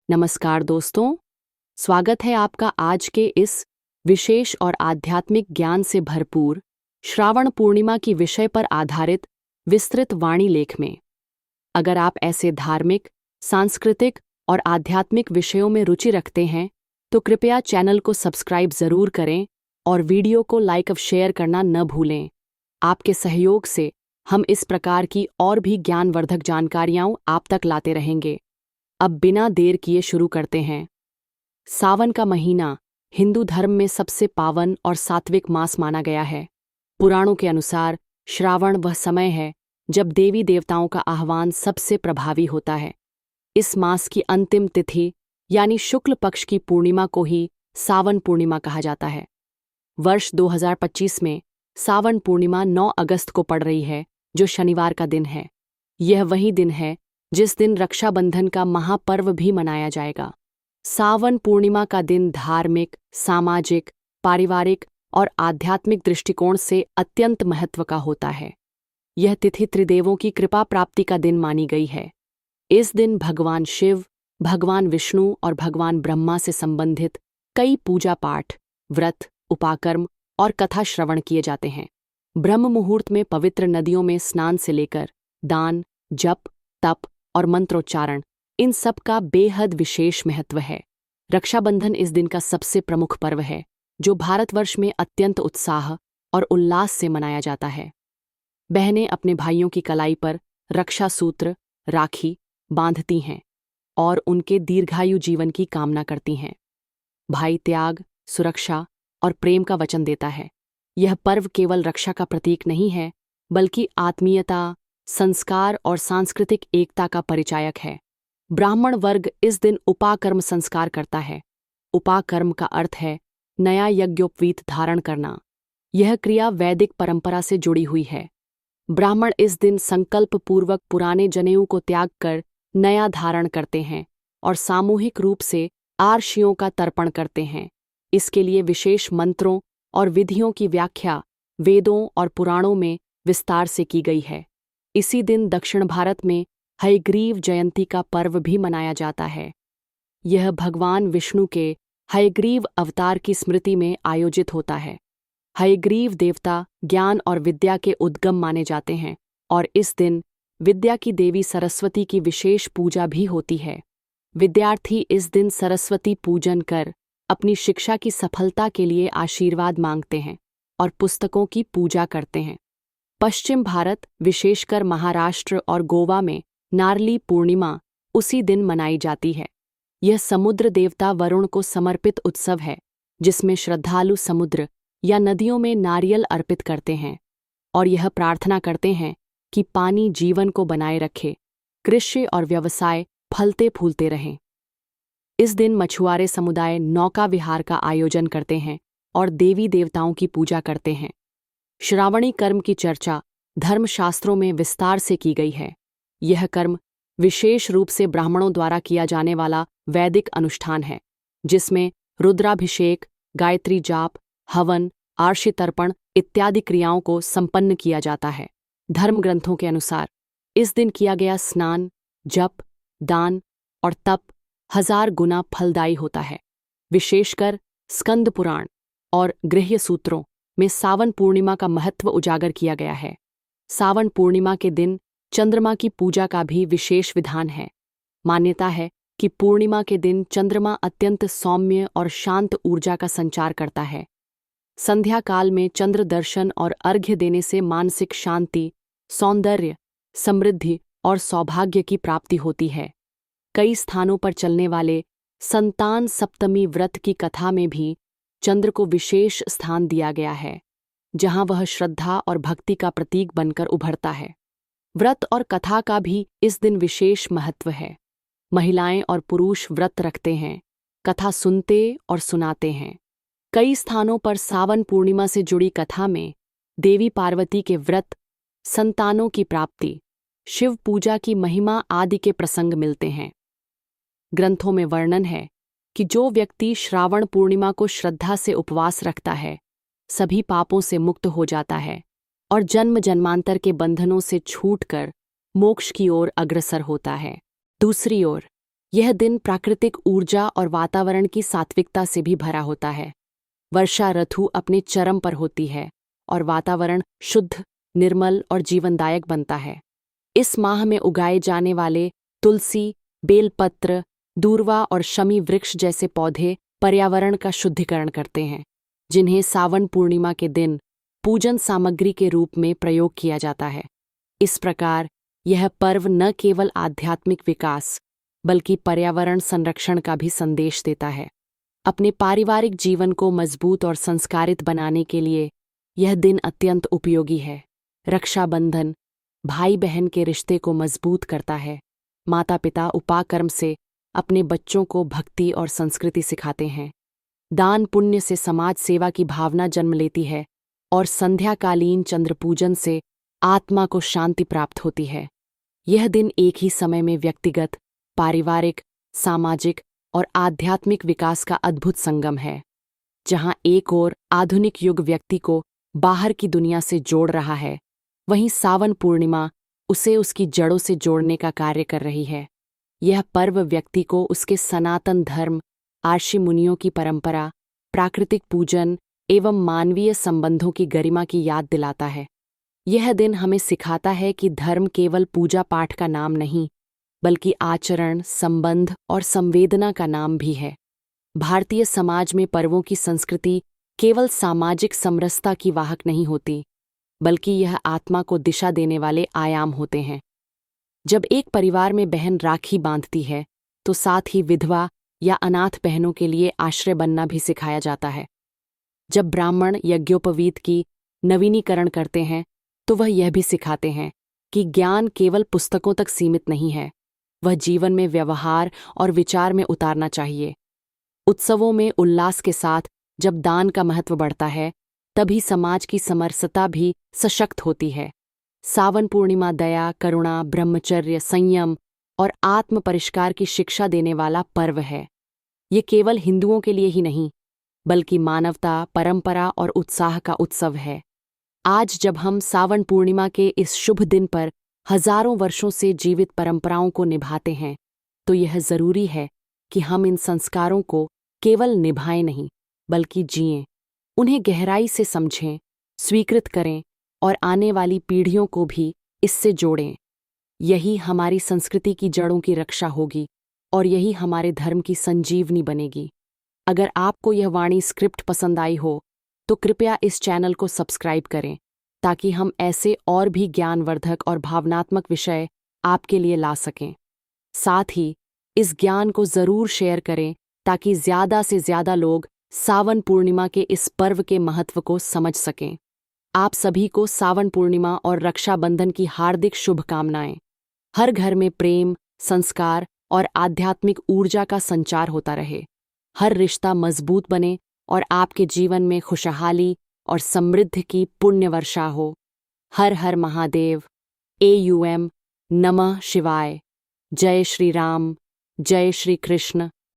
नमस्कार दोस्तों, स्वागत है आपका आज के इस विशेष और आध्यात्मिक ज्ञान से भरपूर श्रावण पूर्णिमा की विषय पर आधारित विस्तृत वाणी लेख में। अगर आप ऐसे धार्मिक, सांस्कृतिक और आध्यात्मिक विषयों में रुचि रखते हैं तो कृपया चैनल को सब्सक्राइब जरूर करें और वीडियो को लाइक और शेयर करना न भूलें। आपके सहयोग से हम इस प्रकार की और भी ज्ञानवर्धक जानकारियां आप तक लाते रहेंगे। अब बिना देर किए शुरू करते हैं। सावन का महीना हिंदू धर्म में सबसे पावन और सात्विक मास माना गया है। पुराणों के अनुसार श्रावण वह समय है जब देवी देवताओं का आह्वान सबसे प्रभावी होता है। इस मास की अंतिम तिथि यानी शुक्ल पक्ष की पूर्णिमा को ही सावन पूर्णिमा कहा जाता है। वर्ष 2025 में सावन पूर्णिमा 9 अगस्त को पड़ रही है, जो शनिवार का दिन है। यह वही दिन है जिस दिन रक्षाबंधन का महापर्व भी मनाया जाएगा। सावन पूर्णिमा का दिन धार्मिक, सामाजिक, पारिवारिक और आध्यात्मिक दृष्टिकोण से अत्यंत महत्व का होता है। यह तिथि त्रिदेवों की कृपा प्राप्ति का दिन मानी गई है। इस दिन भगवान शिव, भगवान विष्णु और भगवान ब्रह्मा से संबंधित कई पूजा पाठ, व्रत, उपाकर्म और कथा श्रवण किए जाते हैं। ब्रह्म मुहूर्त में पवित्र नदियों में स्नान से लेकर दान, जप, तप और मंत्रोच्चारण, इन सब का बेहद विशेष महत्व है। रक्षाबंधन इस दिन का सबसे प्रमुख पर्व है, जो भारतवर्ष में अत्यंत उत्साह और उल्लास से मनाया जाता है। बहनें अपने भाइयों की कलाई पर रक्षा सूत्र, राखी बांधती हैं और उनके दीर्घायु जीवन की कामना करती हैं। भाई त्याग, सुरक्षा और प्रेम का वचन देता है। यह पर्व केवल रक्षा का प्रतीक नहीं है, बल्कि आत्मीयता, संस्कार और सांस्कृतिक एकता का परिचायक है। ब्राह्मण वर्ग इस दिन उपाकर्म संस्कार करता है। उपाकर्म का अर्थ है नया यज्ञोपवीत धारण करना। यह क्रिया वैदिक परंपरा से जुड़ी हुई है। ब्राह्मण इस दिन संकल्प पूर्वक पुराने जनेऊ को त्याग कर नया धारण करते हैं और सामूहिक रूप से आर्षियों का तर्पण करते हैं। इसके लिए विशेष मंत्रों और विधियों की व्याख्या वेदों और पुराणों में विस्तार से की गई है। इसी दिन दक्षिण भारत में हयग्रीव जयंती का पर्व भी मनाया जाता है। यह भगवान विष्णु के हयग्रीव अवतार की स्मृति में आयोजित होता है। हयग्रीव देवता ज्ञान और विद्या के उद्गम माने जाते हैं और इस दिन विद्या की देवी सरस्वती की विशेष पूजा भी होती है। विद्यार्थी इस दिन सरस्वती पूजन कर अपनी शिक्षा की सफलता के लिए आशीर्वाद मांगते हैं और पुस्तकों की पूजा करते हैं। पश्चिम भारत, विशेषकर महाराष्ट्र और गोवा में नारली पूर्णिमा उसी दिन मनाई जाती है। यह समुद्र देवता वरुण को समर्पित उत्सव है, जिसमें श्रद्धालु समुद्र या नदियों में नारियल अर्पित करते हैं और यह प्रार्थना करते हैं कि पानी जीवन को बनाए रखे, कृषि और व्यवसाय फलते फूलते रहें। इस दिन मछुआरे समुदाय नौका विहार का आयोजन करते हैं और देवी देवताओं की पूजा करते हैं। श्रावणी कर्म की चर्चा धर्मशास्त्रों में विस्तार से की गई है। यह कर्म विशेष रूप से ब्राह्मणों द्वारा किया जाने वाला वैदिक अनुष्ठान है, जिसमें रुद्राभिषेक, गायत्री जाप, हवन, आर्षि तर्पण इत्यादि क्रियाओं को संपन्न किया जाता है। धर्म ग्रंथों के अनुसार इस दिन किया गया स्नान, जप, दान और तप 1000 गुना फलदायी होता है। विशेषकर स्कंद पुराण और गृह्य सूत्रों में सावन पूर्णिमा का महत्व उजागर किया गया है। सावन पूर्णिमा के दिन चंद्रमा की पूजा का भी विशेष विधान है। मान्यता है कि पूर्णिमा के दिन चंद्रमा अत्यंत सौम्य और शांत ऊर्जा का संचार करता है। संध्या काल में चंद्र दर्शन और अर्घ्य देने से मानसिक शांति, सौंदर्य, समृद्धि और सौभाग्य की प्राप्ति होती है। कई स्थानों पर चलने वाले संतान सप्तमी व्रत की कथा में भी चंद्र को विशेष स्थान दिया गया है, जहां वह श्रद्धा और भक्ति का प्रतीक बनकर उभरता है। व्रत और कथा का भी इस दिन विशेष महत्व है। महिलाएं और पुरुष व्रत रखते हैं, कथा सुनते और सुनाते हैं। कई स्थानों पर सावन पूर्णिमा से जुड़ी कथा में देवी पार्वती के व्रत, संतानों की प्राप्ति, शिव पूजा की महिमा आदि के प्रसंग मिलते हैं। ग्रंथों में वर्णन है कि जो व्यक्ति श्रावण पूर्णिमा को श्रद्धा से उपवास रखता है, सभी पापों से मुक्त हो जाता है और जन्म जन्मांतर के बंधनों से छूटकर मोक्ष की ओर अग्रसर होता है। दूसरी ओर यह दिन प्राकृतिक ऊर्जा और वातावरण की सात्विकता से भी भरा होता है। वर्षा ऋतु अपने चरम पर होती है और वातावरण शुद्ध, निर्मल और जीवनदायक बनता है। इस माह में उगाए जाने वाले तुलसी, बेलपत्र, दूर्वा और शमी वृक्ष जैसे पौधे पर्यावरण का शुद्धिकरण करते हैं, जिन्हें सावन पूर्णिमा के दिन पूजन सामग्री के रूप में प्रयोग किया जाता है। इस प्रकार यह पर्व न केवल आध्यात्मिक विकास बल्कि पर्यावरण संरक्षण का भी संदेश देता है। अपने पारिवारिक जीवन को मजबूत और संस्कारित बनाने के लिए यह दिन अत्यंत उपयोगी है। रक्षाबंधन भाई बहन के रिश्ते को मजबूत करता है। माता पिता उपाकर्म से अपने बच्चों को भक्ति और संस्कृति सिखाते हैं। दान पुण्य से समाज सेवा की भावना जन्म लेती है और संध्याकालीन चंद्र पूजन से आत्मा को शांति प्राप्त होती है। यह दिन एक ही समय में व्यक्तिगत, पारिवारिक, सामाजिक और आध्यात्मिक विकास का अद्भुत संगम है। जहां एक ओर आधुनिक युग व्यक्ति को बाहर की दुनिया से जोड़ रहा है, वहीं सावन पूर्णिमा उसे उसकी जड़ों से जोड़ने का कार्य कर रही है। यह पर्व व्यक्ति को उसके सनातन धर्म, आर्षि मुनियों की परंपरा, प्राकृतिक पूजन एवं मानवीय संबंधों की गरिमा की याद दिलाता है। यह दिन हमें सिखाता है कि धर्म केवल पूजा पाठ का नाम नहीं, बल्कि आचरण, संबंध और संवेदना का नाम भी है। भारतीय समाज में पर्वों की संस्कृति केवल सामाजिक समरसता की वाहक नहीं होती, बल्कि यह आत्मा को दिशा देने वाले आयाम होते हैं। जब एक परिवार में बहन राखी बांधती है, तो साथ ही विधवा या अनाथ बहनों के लिए आश्रय बनना भी सिखाया जाता है। जब ब्राह्मण यज्ञोपवीत की नवीनीकरण करते हैं, तो वह यह भी सिखाते हैं कि ज्ञान केवल पुस्तकों तक सीमित नहीं है, वह जीवन में व्यवहार और विचार में उतारना चाहिए। उत्सवों में उल्लास के साथ जब दान का महत्व बढ़ता है, तभी समाज की समरसता भी सशक्त होती है। सावन पूर्णिमा दया, करुणा, ब्रह्मचर्य, संयम और आत्म परिष्कार की शिक्षा देने वाला पर्व है। ये केवल हिंदुओं के लिए ही नहीं, बल्कि मानवता, परंपरा और उत्साह का उत्सव है। आज जब हम सावन पूर्णिमा के इस शुभ दिन पर हजारों वर्षों से जीवित परंपराओं को निभाते हैं, तो यह जरूरी है कि हम इन संस्कारों को केवल निभाएं नहीं, बल्कि जिएं, उन्हें गहराई से समझें, स्वीकृत करें और आने वाली पीढ़ियों को भी इससे जोड़ें। यही हमारी संस्कृति की जड़ों की रक्षा होगी और यही हमारे धर्म की संजीवनी बनेगी। अगर आपको यह वाणी स्क्रिप्ट पसंद आई हो, तो कृपया इस चैनल को सब्सक्राइब करें, ताकि हम ऐसे और भी ज्ञानवर्धक और भावनात्मक विषय आपके लिए ला सकें। साथ ही इस ज्ञान को जरूर शेयर करें, ताकि ज़्यादा से ज़्यादा लोग सावन पूर्णिमा के इस पर्व के महत्व को समझ सकें। आप सभी को सावन पूर्णिमा और रक्षाबंधन की हार्दिक शुभकामनाएं। हर घर में प्रेम, संस्कार और आध्यात्मिक ऊर्जा का संचार होता रहे। हर रिश्ता मजबूत बने और आपके जीवन में खुशहाली और समृद्धि की पुण्य वर्षा हो। हर हर महादेव। AUM नमः शिवाय। जय श्री राम, जय श्री कृष्ण।